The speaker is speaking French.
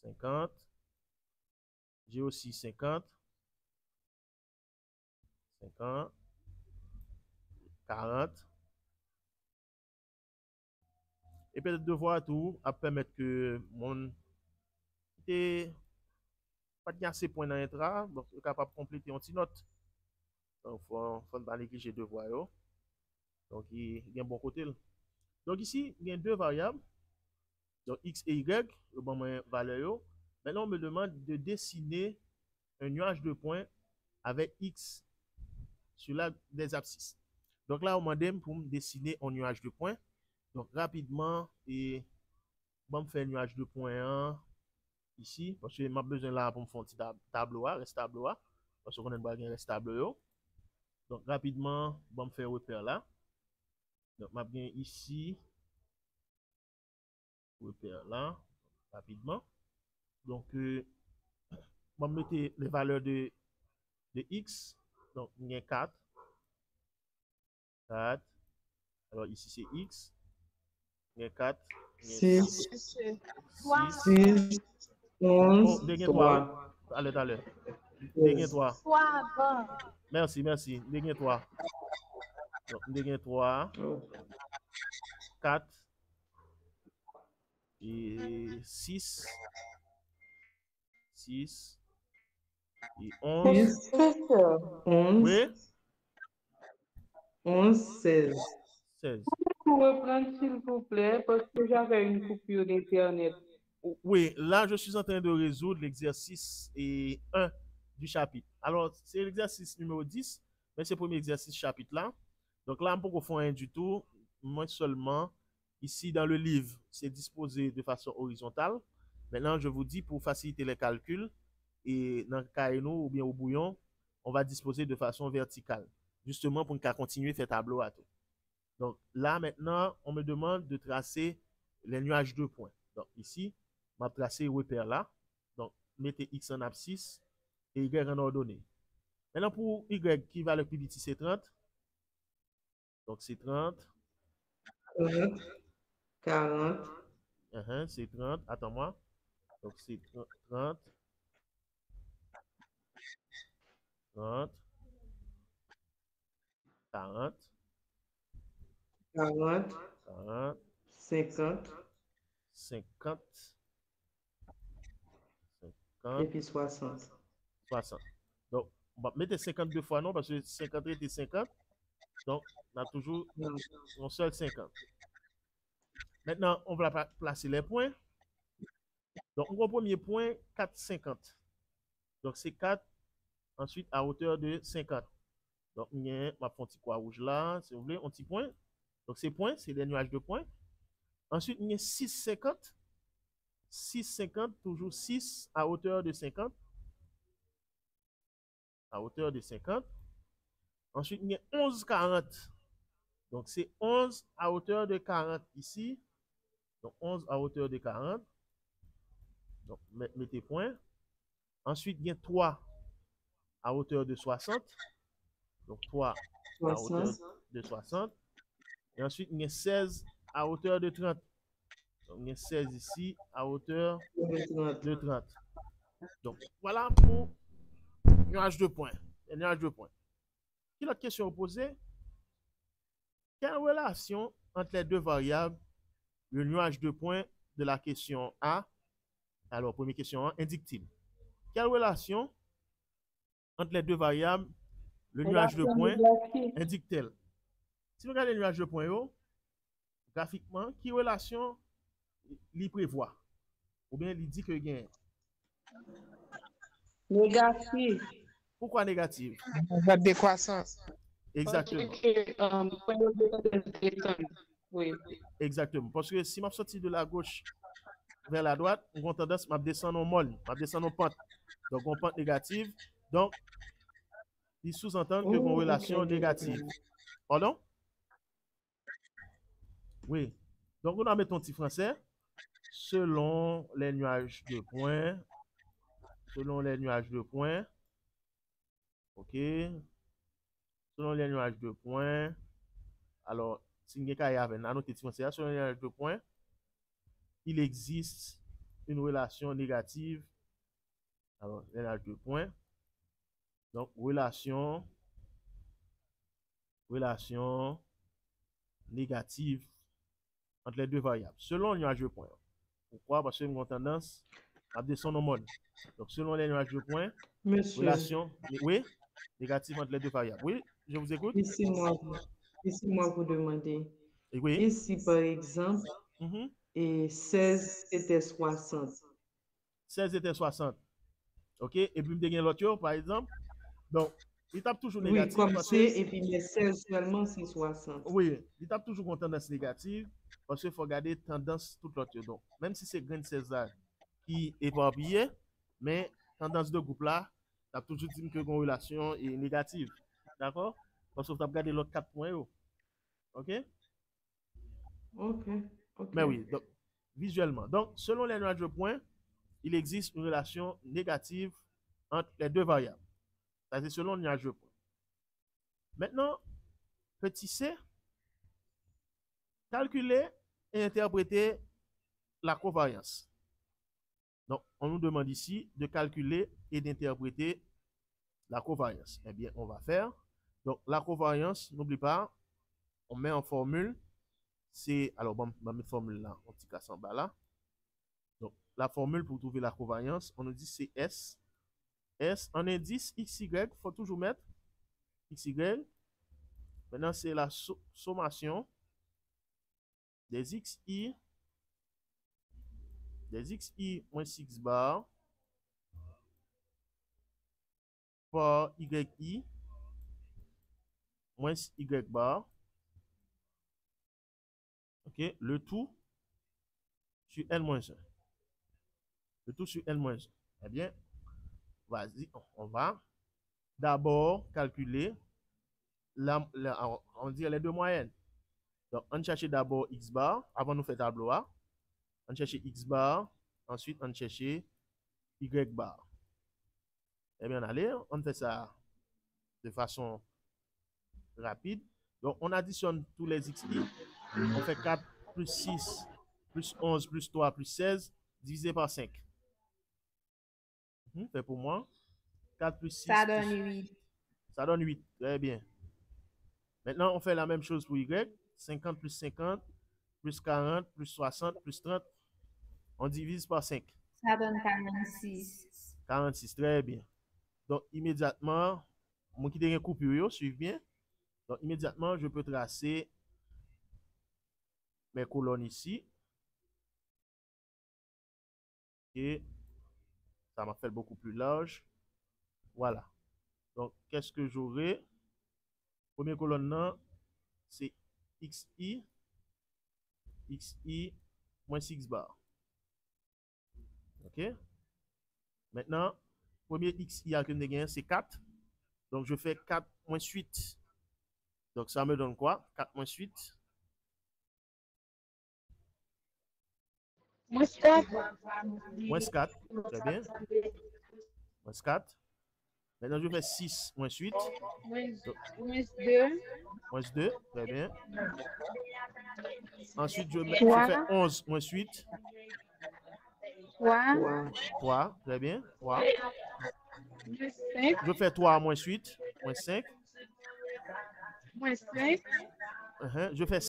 50. J'ai aussi 50. 50. 40. Et peut-être devoir tout à permettre que mon pas de assez point dans l'intra, donc capable de compléter une petite note. Donc, faut pas négliger devoir. Donc, il y a un bon côté. Donc, ici, il y a deux variables, donc x et y, le bon valeur. Maintenant, on me demande de dessiner un nuage de points avec x sur la des abscisses. Donc là, on m'a demandé pour me dessiner un nuage de points. Donc, rapidement, et bon, me faire un nuage de points 1 ici, parce que j'ai besoin là pour me faire un petit tableau, reste tableau, parce qu'on a un reste tableau. Donc, rapidement, bon, me faire repère là. Donc, je bien ici, repère là, rapidement. Donc, on va mettre les valeurs de x. Donc, il y a 4. 4. Alors, ici, c'est x. Il y a 4. 6, 6. 6, 11, 3. Allez, allez. 3. Merci, merci. 3. Donc, 3. 4. Et 6. 6. Et 11. 11. Oui. 11, 16. 16. Vous reprendre, s'il vous plaît, parce que j'avais une coupure d'Internet. Oui, là, je suis en train de résoudre l'exercice 1 du chapitre. Alors, c'est l'exercice numéro 10, mais c'est le premier exercice chapitre là. Donc là, on ne peut faire rien du tout. Moi seulement, ici dans le livre, c'est disposé de façon horizontale. Maintenant, je vous dis, pour faciliter les calculs, et dans le cahier ou bien au bouillon, on va disposer de façon verticale, justement pour qu'on continue à faire tableau à tout. Donc là, maintenant, on me demande de tracer les nuages de points. Donc ici, je vais tracer repère là. Donc, mettez x en abscisse et y en ordonnée. Maintenant, pour y qui va le plus petit, c'est 30. Donc, c'est 30. 30, 40. C'est 30. Attends-moi. Donc, c'est 30. 30. 40. 40. 40. 50. 50. Et puis 60. 60. Donc, on va mettre 52 fois non, parce que 50 était 50. Donc, on a toujours un seul 50. Maintenant, on va placer les points. Donc, on premier point, 4,50. Donc, c'est 4, ensuite à hauteur de 50. Donc, il y a ma petit croix rouge là, si vous voulez, un petit point. Donc, ces points, c'est des nuages de points. Ensuite, il y a 6,50. 6,50, toujours 6 à hauteur de 50. À hauteur de 50. Ensuite, il y a 11,40. Donc, c'est 11 à hauteur de 40 ici. Donc, 11 à hauteur de 40. Donc, mettez point. Ensuite, il y a 3 à hauteur de 60. Donc, 3 à hauteur de 60. Et ensuite, il y a 16 à hauteur de 30. Donc, il y a 16 ici à hauteur de 30. Donc, voilà pour nuage de points. Nuage de points. Quelle autre question posée? Quelle relation entre les deux variables, le nuage de points de la question A, alors, première question, indique-t-il? Quelle relation entre les deux variables, le nuage de points, indique-t-elle? Si vous regardez le nuage de points, graphiquement, quelle relation il prévoit? Ou bien il dit que gain? Négatif. Pourquoi négatif? La décroissance. Exactement. Oui. Exactement. Parce que si je sorti de la gauche vers la droite, on a tendance à descendre en molle, à descendre en pente. Donc, on pente négative. Donc, il sous-entend que une relation négative. Pardon? Oui. Donc, on va mettre un petit français. Selon les nuages de points. Selon les nuages de points. OK. Selon les nuages de points. Alors, si vous avez un petit français, selon les nuages de points, il existe une relation négative. Alors, elle a 2 points. Donc, relation négative entre les deux variables. Selon le nuage de points. Pourquoi? Parce que nous avons tendance à descendre en mode. Donc, selon les nuages de points, Monsieur, relation, oui, négative entre les deux variables. Oui, je vous écoute. laissez-moi vous demander. Et oui. Et si, par exemple, Mhm. et 16 était 60? 16 était 60. OK? Et puis, vous avez l'autre, par exemple. Donc, il tape toujours Oui, négatif. comme parce c'est, que, et puis les 16 seulement, c'est 60. oui, il tape toujours une tendance négative parce qu'il faut regarder tendance toute l'autre. Donc, même si c'est grain de César qui est éparpillé, mais tendance de groupe là, tu as toujours dit que une relation est négative. D'accord? Parce que tu as regardé l'autre 4 points. OK? Ok. Mais oui, donc, visuellement. Donc, selon les nuages de points, il existe une relation négative entre les deux variables. Ça, c'est selon le nuage de points. Maintenant, petit c, calculer et interpréter la covariance. Donc, on nous demande ici de calculer et d'interpréter la covariance. Eh bien, on va faire. Donc, la covariance, n'oublie pas, on met en formule. C'est, alors, on va mettre formule là, on petit casse en bas là. Donc, la formule pour trouver la covariance, on nous dit c'est S. S, en indice XY, il faut toujours mettre XY. Maintenant, c'est la sommation des XI moins 6 bar par YI moins Y bar. OK, le tout sur N-1. Le tout sur N-1. Eh bien, vas-y, on va d'abord calculer on dit les deux moyennes. Donc, on cherche d'abord X bar avant de faire tableau A. On cherche X bar, ensuite on cherche Y bar. Eh bien, allez, on fait ça de façon rapide. Donc, on additionne tous les XI. On fait 4 plus 6 plus 11 plus 3 plus 16 divisé par 5. Fait pour moi. 4 plus 6. Ça donne 8. Ça donne 8. Très bien. Maintenant, on fait la même chose pour Y. 50 plus 50 plus 40 plus 60 plus 30. On divise par 5. Ça donne 46. 46, très bien. Donc, immédiatement, moi qui ai une coupure, suivez bien. Donc, immédiatement, je peux tracer mes colonnes ici. Et ça m'a fait beaucoup plus large. Voilà. Donc, qu'est-ce que j'aurai? Première colonne, c'est XI moins 6 bar. OK? Maintenant, premier XI à que c'est 4. Donc, je fais 4 moins 8. Donc, ça me donne quoi? 4 moins 8. Moins 4. Moins 4. Très bien. Moins 4. Maintenant, je fais 6 moins 8. Moins 2. Moins 2. Très bien. Ensuite, je fais 11 moins 8. 3. 3. Très bien. 3. 5. Je fais 3 moins 8. Moins 5. Moins 5. Je fais